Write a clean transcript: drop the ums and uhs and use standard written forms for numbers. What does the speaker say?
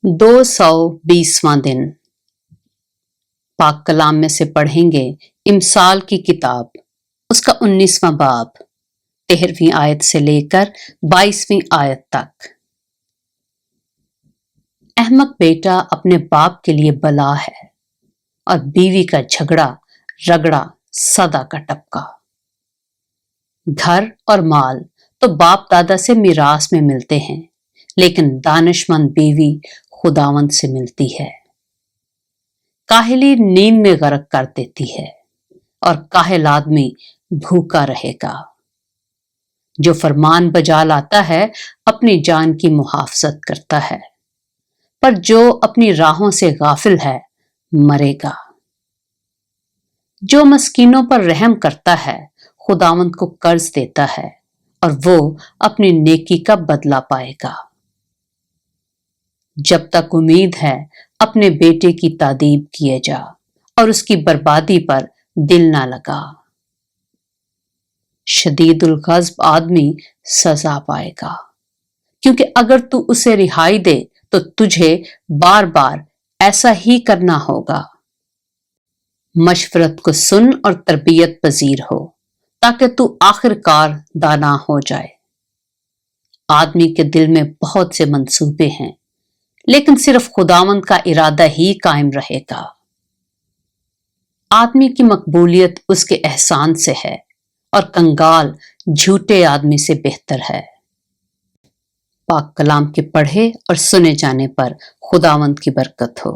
220वां दिन। पाक कलाम में से पढ़ेंगे इमसाल की किताब, उसका 19वां बाब, 13वीं आयत से लेकर 22वीं आयत तक। अहमक बेटा अपने बाप के लिए बला है और बीवी का झगड़ा रगड़ा सदा का टपका। घर और माल तो बाप दादा से मिरास में मिलते हैं, लेकिन दानिशमंद बीवी खुदावंद से मिलती है। काहिली नींद में गर्क कर देती है और काहिल आदमी भूखा रहेगा। जो फरमान बजा लाता है अपनी जान की मुहाफजत करता है, पर जो अपनी राहों से गाफिल है मरेगा। जो मस्कीनों पर रहम करता है खुदावंद को कर्ज देता है और वो अपनी नेकी का बदला पाएगा। जब तक उम्मीद है अपने बेटे की तादीब किए जा और उसकी बर्बादी पर दिल ना लगा। शदीदुल गज़ब आदमी सजा पाएगा, क्योंकि अगर तू उसे रिहाई दे तो तुझे बार बार ऐसा ही करना होगा। मशवरत को सुन और तरबियत पजीर हो, ताकि तू आखिरकार दाना हो जाए। आदमी के दिल में बहुत से मंसूबे हैं, लेकिन सिर्फ खुदावंद का इरादा ही कायम रहेगा। आदमी की मकबूलियत उसके एहसान से है और कंगाल झूठे आदमी से बेहतर है। पाक कलाम के पढ़े और सुने जाने पर खुदावंद की बरकत हो।